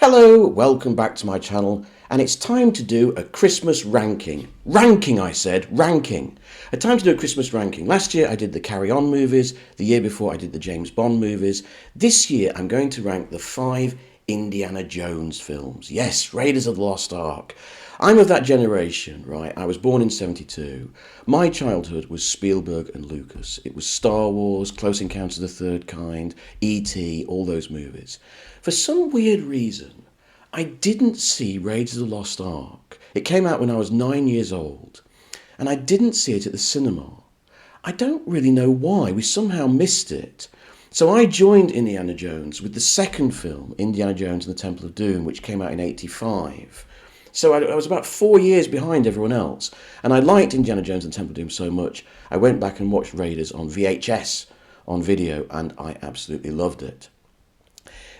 Hello, welcome back to my channel, and it's time to do a Christmas ranking. Ranking, I said, ranking. A time to do a Christmas ranking. Last year I did the Carry On movies, the year before I did the James Bond movies. This year I'm going to rank the 5 Indiana Jones films. Yes, Raiders of the Lost Ark. I'm of that generation, right? I was born in 72. My childhood was Spielberg and Lucas. It was Star Wars, Close Encounters of the Third Kind, E.T., all those movies. For some weird reason, I didn't see Raiders of the Lost Ark. It came out when I was 9 years old, and I didn't see it at the cinema. I don't really know why. We somehow missed it. So I joined Indiana Jones with the second film, Indiana Jones and the Temple of Doom, which came out in 85. So I was about 4 years behind everyone else. And I liked Indiana Jones and the Temple of Doom so much, I went back and watched Raiders on VHS, on video, and I absolutely loved it.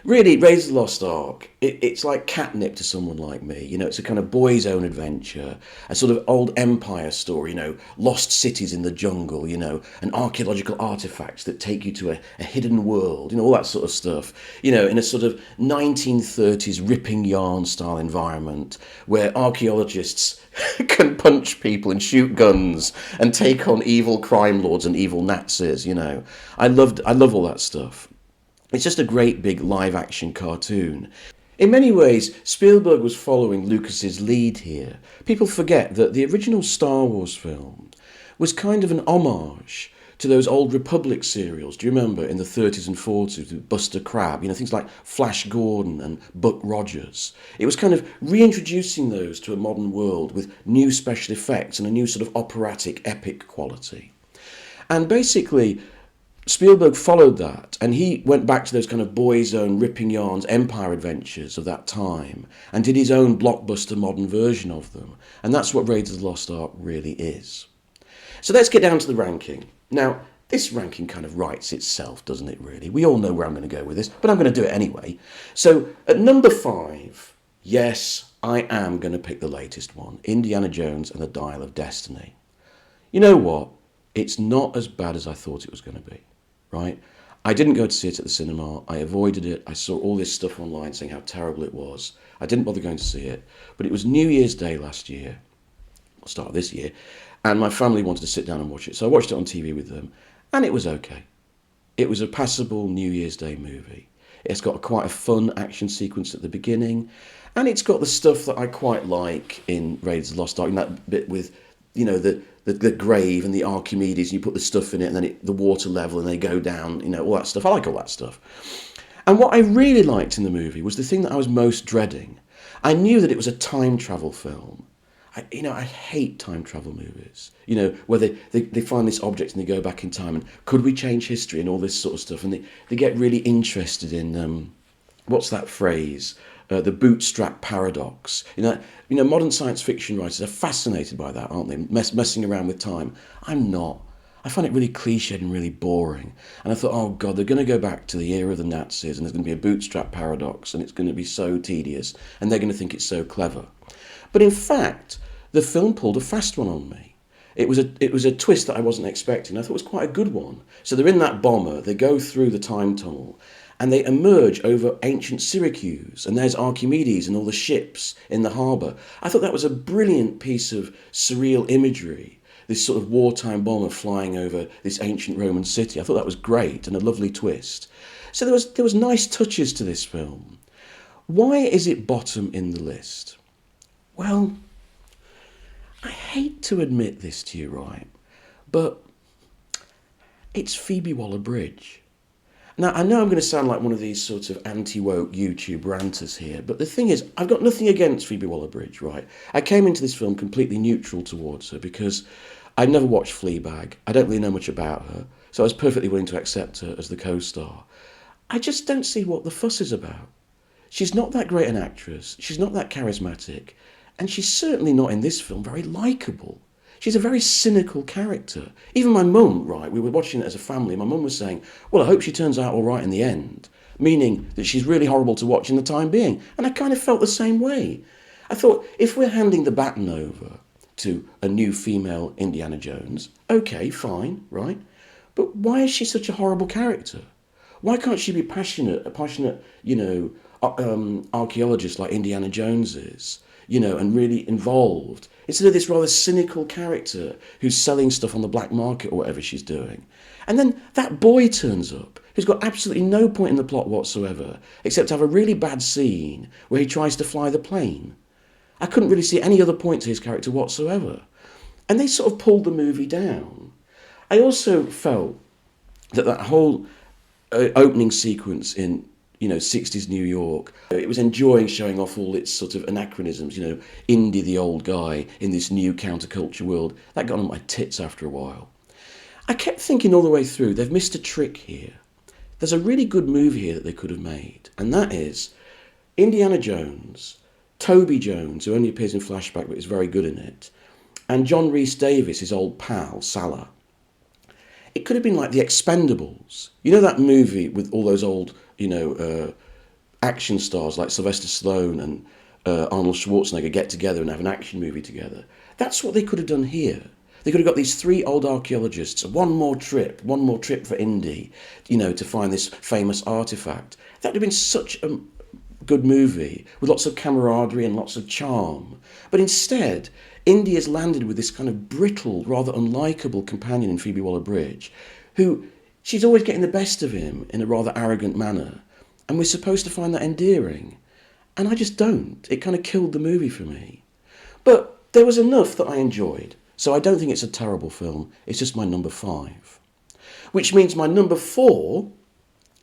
Really, Raiders of the Lost Ark, it's like catnip to someone like me. You know, it's a kind of boy's own adventure, a sort of old empire story, you know, lost cities in the jungle, you know, and archaeological artifacts that take you to a hidden world, you know, all that sort of stuff. You know, in a sort of 1930s ripping yarn style environment where archaeologists can punch people and shoot guns and take on evil crime lords and evil Nazis, you know. I love all that stuff. It's just a great big live-action cartoon. In many ways, Spielberg was following Lucas's lead here. People forget that the original Star Wars film was kind of an homage to those old Republic serials. Do you remember in the 30s and 40s with Buster Crabbe? You know, things like Flash Gordon and Buck Rogers. It was kind of reintroducing those to a modern world with new special effects and a new sort of operatic, epic quality. And basically, Spielberg followed that, and he went back to those kind of boys' own ripping yarns, empire adventures of that time, and did his own blockbuster modern version of them. And that's what Raiders of the Lost Ark really is. So let's get down to the ranking. Now, this ranking kind of writes itself, doesn't it, really? We all know where I'm going to go with this, but I'm going to do it anyway. So at number 5, yes, I am going to pick the latest one, Indiana Jones and the Dial of Destiny. You know what? It's not as bad as I thought it was going to be. Right? I didn't go to see it at the cinema. I avoided it. I saw all this stuff online saying how terrible it was. I didn't bother going to see it. But it was New Year's Day last year, or start of this year, and my family wanted to sit down and watch it. So I watched it on TV with them, and it was okay. It was a passable New Year's Day movie. It's got quite a fun action sequence at the beginning, and it's got the stuff that I quite like in Raiders of the Lost Ark, in that bit with, you know, the grave and the Archimedes, and you put the stuff in it, and then the water level, and they go down, you know, all that stuff. I like all that stuff. And what I really liked in the movie was the thing that I was most dreading. I knew that it was a time travel film. I hate time travel movies, you know, where they find this object and they go back in time, and could we change history and all this sort of stuff, and they get really interested in, what's that phrase? The bootstrap paradox. You know, modern science fiction writers are fascinated by that, aren't they? Messing around with time. I'm not. I find it really cliched and really boring. And I thought, oh God, they're going to go back to the era of the Nazis, and there's going to be a bootstrap paradox, and it's going to be so tedious, and they're going to think it's so clever. But in fact, the film pulled a fast one on me. It was a twist that I wasn't expecting. I thought it was quite a good one. So they're in that bomber, they go through the time tunnel, and they emerge over ancient Syracuse, and there's Archimedes and all the ships in the harbour. I thought that was a brilliant piece of surreal imagery, this sort of wartime bomber flying over this ancient Roman city. I thought that was great and a lovely twist. So there was nice touches to this film. Why is it bottom in the list? Well, I hate to admit this to you, right, but it's Phoebe Waller-Bridge. Now, I know I'm going to sound like one of these sort of anti-woke YouTube ranters here, but the thing is, I've got nothing against Phoebe Waller-Bridge, right? I came into this film completely neutral towards her because I'd never watched Fleabag. I don't really know much about her, so I was perfectly willing to accept her as the co-star. I just don't see what the fuss is about. She's not that great an actress, she's not that charismatic, and she's certainly not in this film very likeable. She's a very cynical character. Even my mum, right, we were watching it as a family, my mum was saying, well, I hope she turns out all right in the end, meaning that she's really horrible to watch in the time being. And I kind of felt the same way. I thought, if we're handing the baton over to a new female Indiana Jones, okay, fine, right? But why is she such a horrible character? Why can't she be passionate, you know, archaeologist like Indiana Jones is, and really involved, instead of this rather cynical character who's selling stuff on the black market or whatever she's doing. And then that boy turns up, who's got absolutely no point in the plot whatsoever, except to have a really bad scene where he tries to fly the plane. I couldn't really see any other point to his character whatsoever. And they sort of pulled the movie down. I also felt that whole opening sequence in 60s New York, it was enjoying showing off all its sort of anachronisms, Indy the old guy in this new counterculture world. That got on my tits after a while. I kept thinking all the way through, they've missed a trick here. There's a really good movie here that they could have made, and that is Indiana Jones, Toby Jones, who only appears in flashback but is very good in it, and John Rhys Davies, his old pal, Salah. It could have been like The Expendables. You know that movie with all those old, action stars like Sylvester Stallone and Arnold Schwarzenegger get together and have an action movie together? That's what they could have done here. They could have got these 3 old archaeologists, one more trip for Indy, to find this famous artifact. That would have been such a good movie with lots of camaraderie and lots of charm. But instead, Indy has landed with this kind of brittle, rather unlikable companion in Phoebe Waller-Bridge, who she's always getting the best of him in a rather arrogant manner. And we're supposed to find that endearing. And I just don't. It kind of killed the movie for me. But there was enough that I enjoyed. So I don't think it's a terrible film. It's just my number 5. Which means my number 4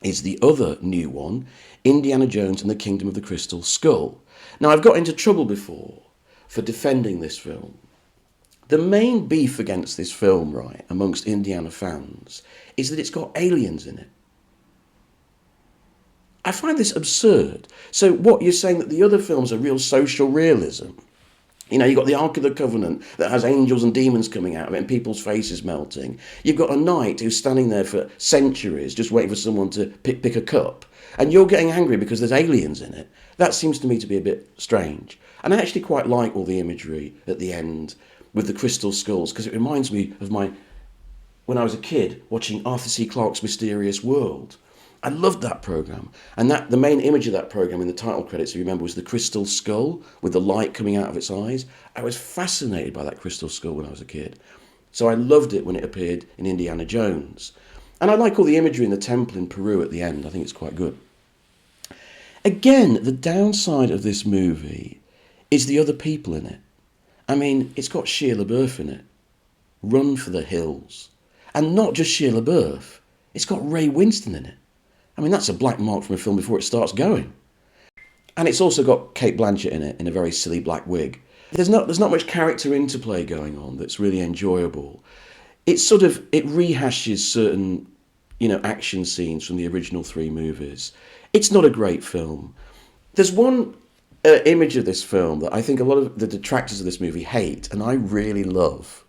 is the other new one, Indiana Jones and the Kingdom of the Crystal Skull. Now, I've got into trouble before for defending this film. The main beef against this film, right, amongst Indiana fans, is that it's got aliens in it. I find this absurd. So what, you're saying that the other films are real social realism? You've got the Ark of the Covenant that has angels and demons coming out of it and people's faces melting. You've got a knight who's standing there for centuries just waiting for someone to pick a cup. And you're getting angry because there's aliens in it. That seems to me to be a bit strange. And I actually quite like all the imagery at the end with the crystal skulls, because it reminds me of when I was a kid watching Arthur C. Clarke's Mysterious World. I loved that programme. And the main image of that programme in the title credits, if you remember, was the crystal skull with the light coming out of its eyes. I was fascinated by that crystal skull when I was a kid. So I loved it when it appeared in Indiana Jones. And I like all the imagery in the temple in Peru at the end. I think it's quite good. Again, the downside of this movie is the other people in it. I mean, it's got Shia LaBeouf in it. Run for the hills. And not just Shia LaBeouf. It's got Ray Winston in it. I mean, that's a black mark from a film before it starts going. And it's also got Cate Blanchett in it in a very silly black wig. There's not much character interplay going on that's really enjoyable. It rehashes certain, action scenes from the original 3 movies. It's not a great film. There's one image of this film that I think a lot of the detractors of this movie hate, and I really love.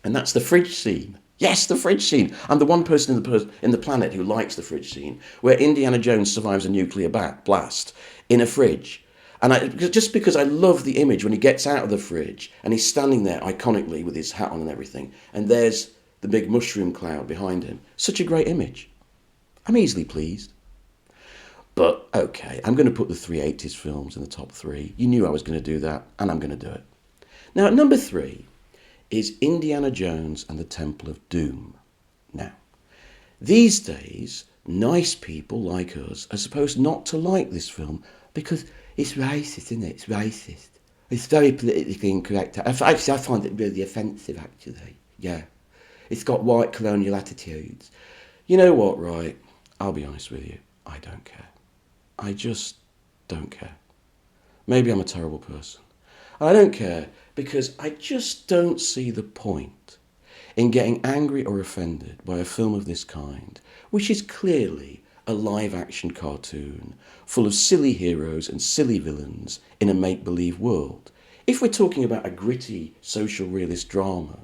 And that's the fridge scene. Yes, the fridge scene. I'm the one person in the planet who likes the fridge scene, where Indiana Jones survives a nuclear blast in a fridge. And just because I love the image when he gets out of the fridge and he's standing there iconically with his hat on and everything, and there's the big mushroom cloud behind him. Such a great image. I'm easily pleased. But, okay, I'm going to put the 3 80s films in the top 3. You knew I was going to do that, and I'm going to do it. Now, at number 3 is Indiana Jones and the Temple of Doom. Now, these days, nice people like us are supposed not to like this film because it's racist, isn't it? It's racist. It's very politically incorrect. I find it really offensive, actually. Yeah. It's got white colonial attitudes. You know what, right? I'll be honest with you. I don't care. I just don't care. Maybe I'm a terrible person. I don't care because I just don't see the point in getting angry or offended by a film of this kind, which is clearly a live-action cartoon full of silly heroes and silly villains in a make-believe world. If we're talking about a gritty social realist drama,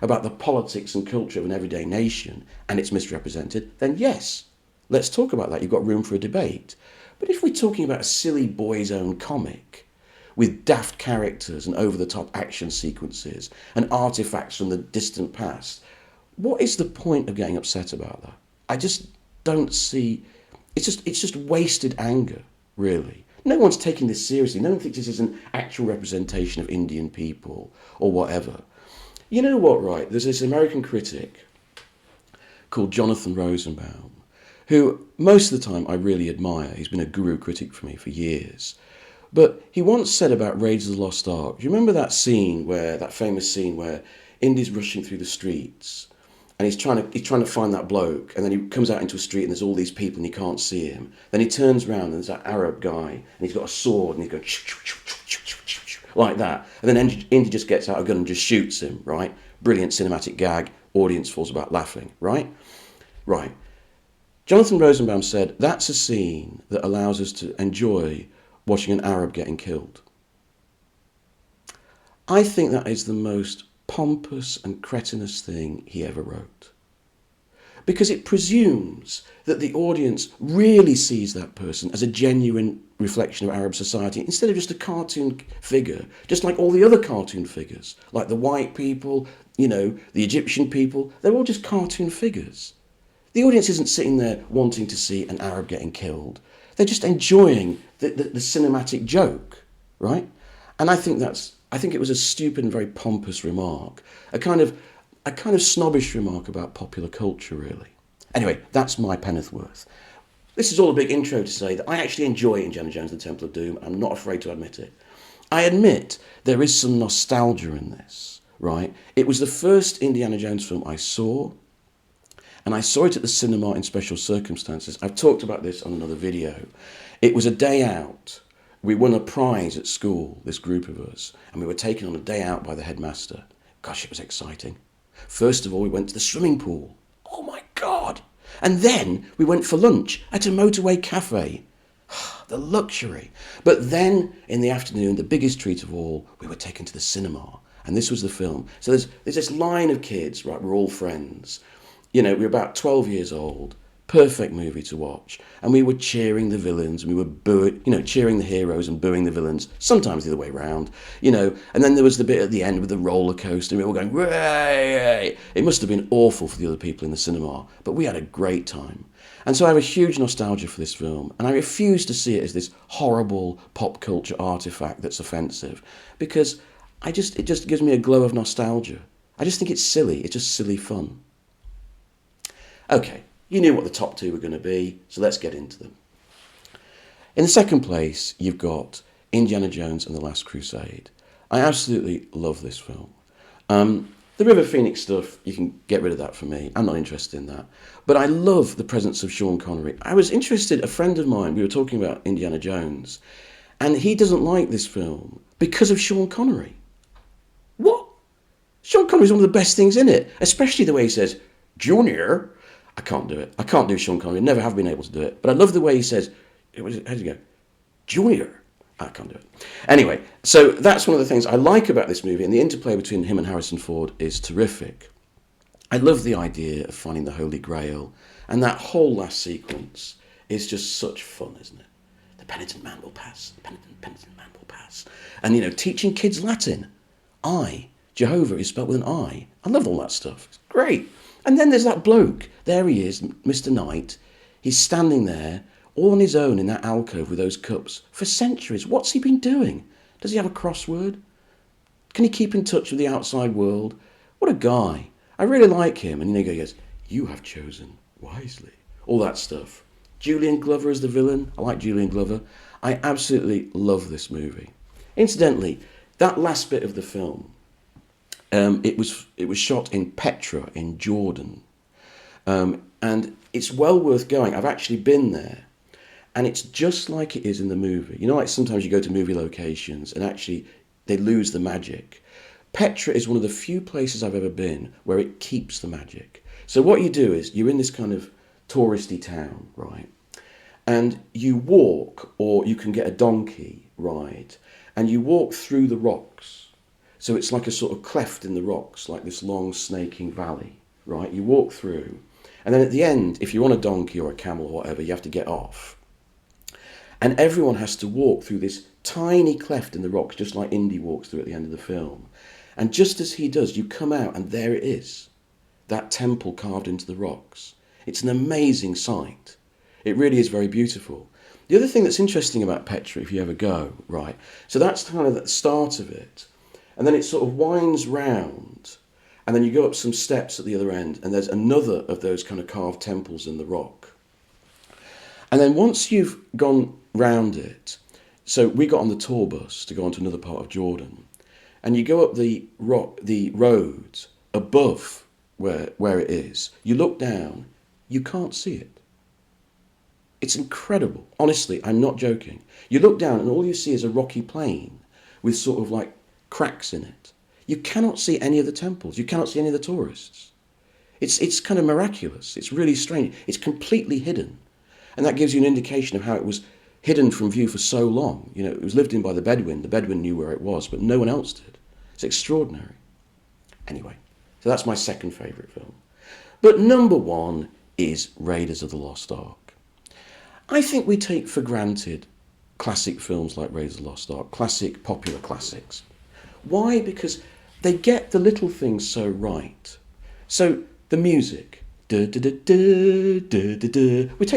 about the politics and culture of an everyday nation, and it's misrepresented, then yes, let's talk about that. You've got room for a debate. But if we're talking about a silly boy's own comic, with daft characters and over-the-top action sequences and artifacts from the distant past, what is the point of getting upset about that? I just don't see... It's just wasted anger. really. No one's taking this seriously. No one thinks this is an actual representation of Indian people or whatever. You know what, right? There's this American critic called Jonathan Rosenbaum, who most of the time I really admire. He's been a guru critic for me for years. But he once said about Raiders of the Lost Ark, do you remember that scene that famous scene where Indy's rushing through the streets and he's trying to find that bloke, and then he comes out into a street and there's all these people and he can't see him. Then he turns around and there's that Arab guy and he's got a sword and he's going like that. And then Indy just gets out a gun and just shoots him, right? Brilliant cinematic gag. Audience falls about laughing, right? Right. Jonathan Rosenbaum said that's a scene that allows us to enjoy watching an Arab getting killed. I think that is the most pompous and cretinous thing he ever wrote. Because it presumes that the audience really sees that person as a genuine reflection of Arab society instead of just a cartoon figure, just like all the other cartoon figures, like the white people, the Egyptian people, they're all just cartoon figures. The audience isn't sitting there wanting to see an Arab getting killed. They're just enjoying the cinematic joke, right? And I think it was a stupid and very pompous remark, a kind of snobbish remark about popular culture, really. Anyway, that's my penneth worth. This is all a big intro to say that I actually enjoy Indiana Jones and the Temple of Doom. I'm not afraid to admit it. I admit there is some nostalgia in this, right? It was the first Indiana Jones film I saw, and I saw it at the cinema in special circumstances. I've talked about this on another video. It was a day out. We won a prize at school, this group of us, and we were taken on a day out by the headmaster. Gosh, it was exciting. First of all, we went to the swimming pool. Oh my God. And then we went for lunch at a motorway cafe. The luxury. But then in the afternoon, the biggest treat of all, we were taken to the cinema. And this was the film. So there's this line of kids, right? We're all friends. We're about 12 years old. Perfect movie to watch. And we were cheering the villains, and we were cheering the heroes and booing the villains, sometimes the other way around, and then there was the bit at the end with the roller coaster, and we were all going, "Way!" It must have been awful for the other people in the cinema, but we had a great time. And so I have a huge nostalgia for this film, and I refuse to see it as this horrible pop culture artifact that's offensive, because it just gives me a glow of nostalgia. I just think it's silly. It's just silly fun. Okay. You knew what the top two were going to be, so let's get into them. In the second place, you've got Indiana Jones and the Last Crusade. I absolutely love this film. The River Phoenix stuff, you can get rid of that for me. I'm not interested in that. But I love the presence of Sean Connery. I was interested, a friend of mine, we were talking about Indiana Jones, and he doesn't like this film because of Sean Connery. What? Sean Connery's one of the best things in it, especially the way he says, "Junior." I can't do it. I can't do Sean Connery. Never have been able to do it. But I love the way he says, how does he go? "Junior." I can't do it. Anyway, so that's one of the things I like about this movie, and the interplay between him and Harrison Ford is terrific. I love the idea of finding the Holy Grail, and that whole last sequence is just such fun, isn't it? The penitent man will pass. The penitent man will pass. And, teaching kids Latin. Jehovah is spelled with an I. I love all that stuff. It's great. And then there's that bloke. There he is, Mr. Knight. He's standing there, all on his own in that alcove with those cups for centuries. What's he been doing? Does he have a crossword? Can he keep in touch with the outside world? What a guy. I really like him. And he goes, "You have chosen wisely." All that stuff. Julian Glover as the villain. I like Julian Glover. I absolutely love this movie. Incidentally, that last bit of the film, it was shot in Petra in Jordan, and it's well worth going. I've actually been there, and it's just like it is in the movie. Like sometimes you go to movie locations and actually they lose the magic. Petra is one of the few places I've ever been where it keeps the magic. So what you do is you're in this kind of touristy town, right? And you walk, or you can get a donkey ride, and you walk through the rocks. So it's like a sort of cleft in the rocks, like this long snaking valley, right? You walk through, and then at the end, if you're on a donkey or a camel or whatever, you have to get off. And everyone has to walk through this tiny cleft in the rocks, just like Indy walks through at the end of the film. And just as he does, you come out, and there it is, that temple carved into the rocks. It's an amazing sight. It really is very beautiful. The other thing that's interesting about Petra, if you ever go, right, so that's kind of the start of it. And then it sort of winds round, and then you go up some steps at the other end, and there's another of those kind of carved temples in the rock. And then once you've gone round it, so we got on the tour bus to go on to another part of Jordan, and you go up the road above where it is, you look down, you can't see it. It's incredible. Honestly, I'm not joking. You look down and all you see is a rocky plain with sort of like cracks in it. You cannot see any of the temples. You cannot see any of the tourists. It's kind of miraculous. It's really strange. It's completely hidden. And that gives you an indication of how it was hidden from view for so long. You know, it was lived in by the Bedouin. The Bedouin knew where it was, but no one else did. It's extraordinary. Anyway, so that's my second favourite film. But number one is Raiders of the Lost Ark. I think we take for granted classic films like Raiders of the Lost Ark, classic, popular classics. Why? Because they get the little things so right. So the music, we take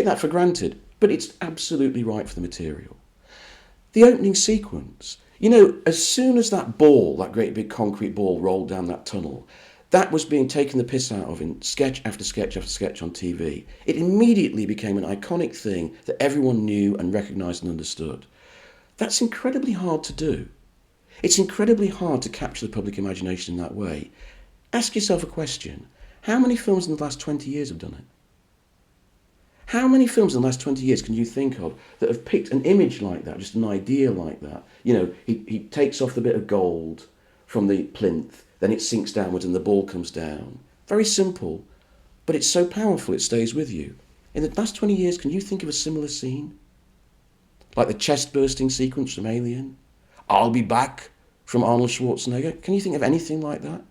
that for granted, but it's absolutely right for the material. The opening sequence, you know, as soon as that ball, that great big concrete ball rolled down that tunnel, that was being taken the piss out of in sketch after sketch after sketch on TV. It immediately became an iconic thing that everyone knew and recognised and understood. That's incredibly hard to do. It's incredibly hard to capture the public imagination in that way. Ask yourself a question. How many films in the last 20 years have done it? How many films in the last 20 years can you think of that have picked an image like that, just an idea like that? You know, he takes off the bit of gold from the plinth, then it sinks downwards and the ball comes down. Very simple, but it's so powerful it stays with you. In the last 20 years, can you think of a similar scene? Like the chest-bursting sequence from Alien? I'll be back from Arnold Schwarzenegger? Can you think of anything like that?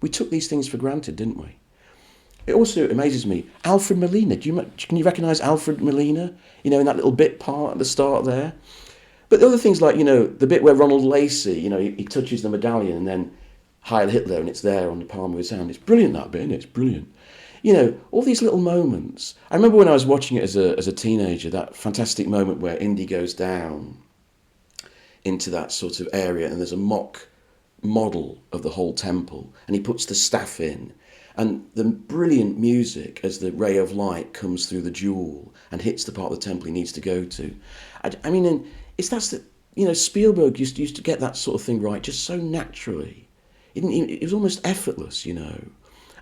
We took these things for granted, didn't we? It also amazes me, Alfred Molina. Can you recognise Alfred Molina? You know, in that little bit part at the start there? But the other things like, you know, the bit where Ronald Lacey, you know, he touches the medallion and then Heil Hitler and it's there on the palm of his hand. It's brilliant, that bit, isn't it? It's brilliant. You know, all these little moments. I remember when I was watching it as a teenager, that fantastic moment where Indy goes down into that sort of area and there's a mock model of the whole temple and he puts the staff in and the brilliant music as the ray of light comes through the jewel and hits the part of the temple he needs to go to. I mean, you know, Spielberg used to get that sort of thing right just so naturally. It was almost effortless, you know.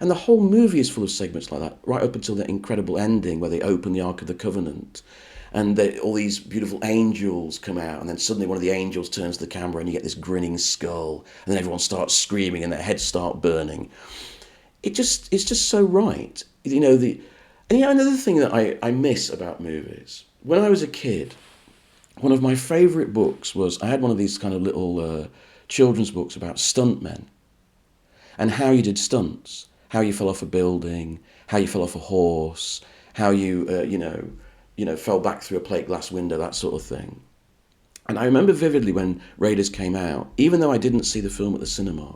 And the whole movie is full of segments like that, right up until that incredible ending where they open the Ark of the Covenant and all these beautiful angels come out and then suddenly one of the angels turns to the camera and you get this grinning skull and then everyone starts screaming and their heads start burning. It's just so right. You know, another thing that I miss about movies, when I was a kid, one of my favourite books was, I had one of these kind of little children's books about stuntmen and how you did stunts, how you fell off a building, how you fell off a horse, how you, fell back through a plate glass window, that sort of thing. And I remember vividly when Raiders came out, even though I didn't see the film at the cinema,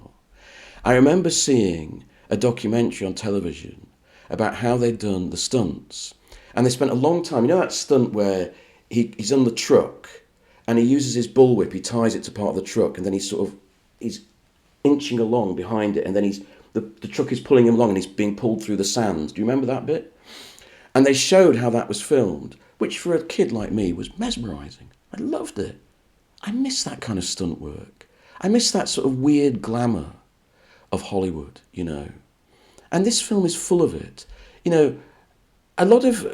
I remember seeing a documentary on television about how they'd done the stunts. And they spent a long time, you know that stunt where he's on the truck and he uses his bullwhip, he ties it to part of the truck and then he's inching along behind it and then the truck is pulling him along and he's being pulled through the sand. Do you remember that bit? And they showed how that was filmed, which for a kid like me was mesmerising. I loved it. I miss that kind of stunt work. I miss that sort of weird glamour of Hollywood, you know. And this film is full of it. You know, a lot of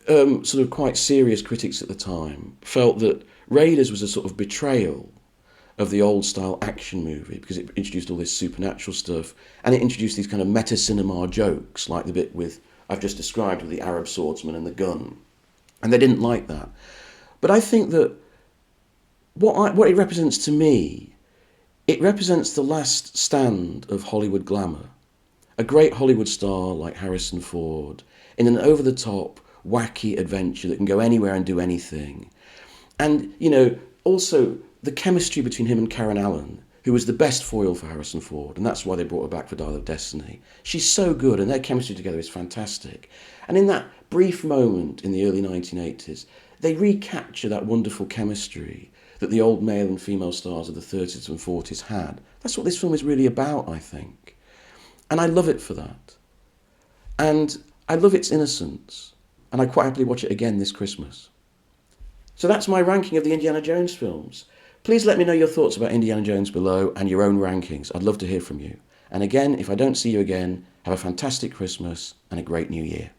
sort of quite serious critics at the time felt that Raiders was a sort of betrayal of the old style action movie because it introduced all this supernatural stuff and it introduced these kind of meta-cinema jokes like the bit with I've just described with the Arab swordsman and the gun. And they didn't like that. But I think that what it represents to me, it represents the last stand of Hollywood glamour. A great Hollywood star like Harrison Ford in an over-the-top, wacky adventure that can go anywhere and do anything. And, you know, also the chemistry between him and Karen Allen, who was the best foil for Harrison Ford, and that's why they brought her back for Dial of Destiny. She's so good, and their chemistry together is fantastic. And in that brief moment in the early 1980s, they recapture that wonderful chemistry that the old male and female stars of the 30s and 40s had. That's what this film is really about, I think. And I love it for that. And I love its innocence. And I quite happily watch it again this Christmas. So that's my ranking of the Indiana Jones films. Please let me know your thoughts about Indiana Jones below and your own rankings. I'd love to hear from you. And again, if I don't see you again, have a fantastic Christmas and a great New Year.